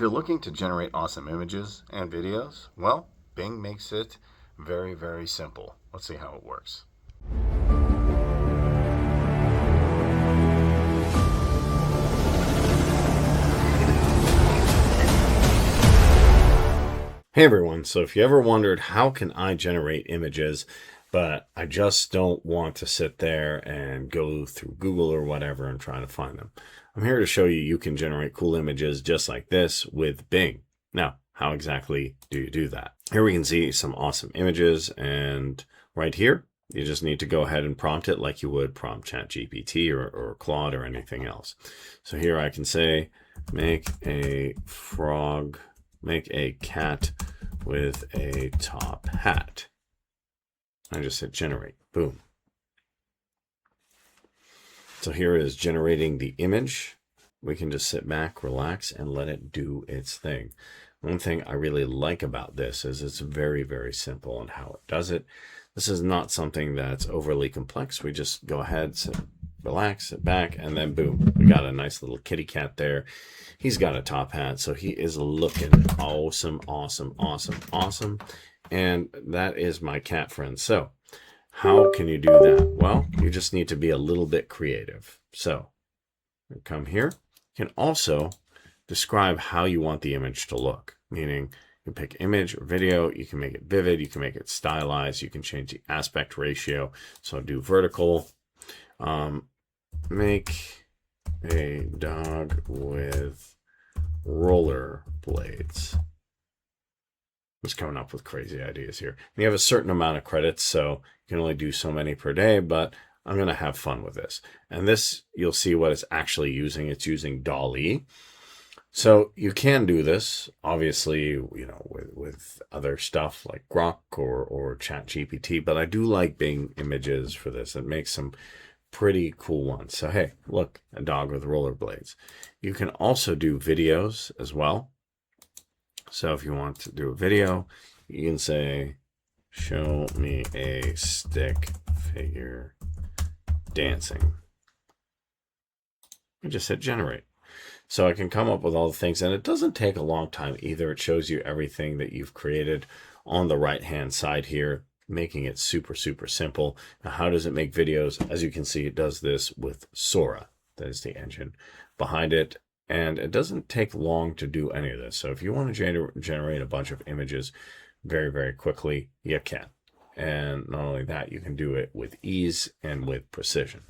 you're looking to generate awesome images and videos, well, Bing makes it very, very simple. Let's see how it works. Hey everyone, so if you ever wondered how can I generate images, but I just don't want to sit there and go through Google or whatever and try to find them. I'm here to show you you can generate cool images just like this with Bing. Now, how exactly do you do that? Here we can see some awesome images, and right here, you just need to go ahead and prompt it like you would prompt ChatGPT or Claude or anything else. So here I can say, make a cat with a top hat. I just hit generate, boom. So here is generating the image. We can just sit back, relax, and let it do its thing. One thing I really like about this is it's very, very simple in how it does it. This is not something that's overly complex. We just go ahead, sit, relax, sit back, and then boom, we got a nice little kitty cat there. He's got a top hat, so he is looking awesome, awesome, awesome, awesome. And that is my cat friend. So how can you do that? Well, you just need to be a little bit creative. So come here. You can also describe how you want the image to look, meaning you can pick image or video, you can make it vivid, you can make it stylized, you can change the aspect ratio. So do vertical, make a dog with roller blades. Just coming up with crazy ideas here. You have a certain amount of credits, so you can only do so many per day, but I'm going to have fun with this. And this, you'll see what it's actually using. It's using dall-e. So you can do this, obviously, you know, with other stuff like Grok or ChatGPT, but I do like Bing images for this. It makes some pretty cool ones. So hey, look, a dog with rollerblades. You can also do videos as well. So if you want to do a video, you can say, show me a stick figure dancing. And just hit generate. So I can come up with all the things, and it doesn't take a long time either. It shows you everything that you've created on the right-hand side here, making it super, super simple. Now, how does it make videos? As you can see, it does this with Sora. That is the engine behind it. And it doesn't take long to do any of this. So if you want to generate a bunch of images very, very quickly, you can. And not only that, you can do it with ease and with precision.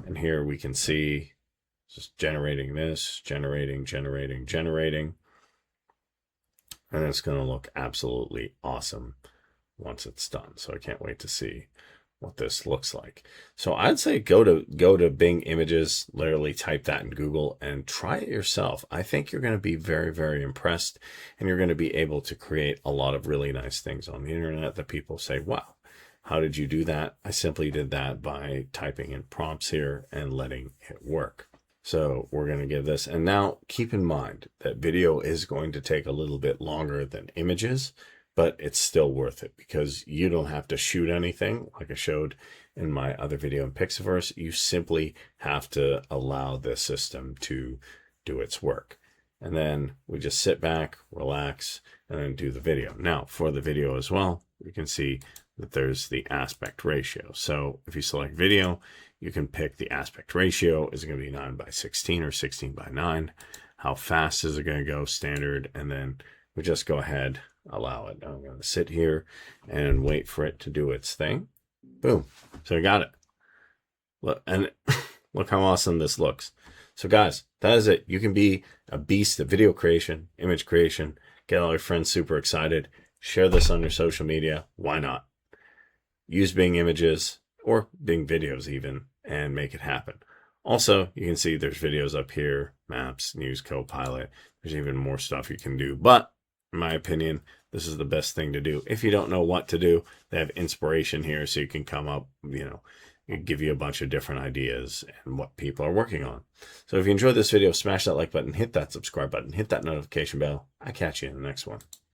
And here we can see just generating this, generating. And it's going to look absolutely awesome once it's done. So I can't wait to see what this looks like. So I'd say go to Bing Images, literally type that in Google and try it yourself. I think you're going to be very, very impressed, and you're going to be able to create a lot of really nice things on the internet that people say, wow, how did you do that? I simply did that by typing in prompts here and letting it work. So we're going to give this, and now keep in mind that video is going to take a little bit longer than images, but it's still worth it because you don't have to shoot anything like I showed in my other video in Pixaverse. You simply have to allow this system to do its work. And then we just sit back, relax, and then do the video. Now for the video as well, you can see that there's the aspect ratio. So if you select video, you can pick the aspect ratio. Is it going to be 9:16 or 16:9? How fast is it going to go? Standard. And then we just go ahead, allow it. I'm going to sit here and wait for it to do its thing. Boom. So I got it. Look, and look how awesome this looks. So guys, that is it. You can be a beast at video creation, image creation, get all your friends super excited, share this on your social media. Why not? Use Bing Images or Bing Videos even, and make it happen. Also, you can see there's videos up here, Maps, News Copilot. There's even more stuff you can do, but in my opinion, this is the best thing to do. If you don't know what to do, they have inspiration here so you can come up, you know, it give you a bunch of different ideas and what people are working on. So if you enjoyed this video, smash that like button, hit that subscribe button, hit that notification bell. I'll catch you in the next one.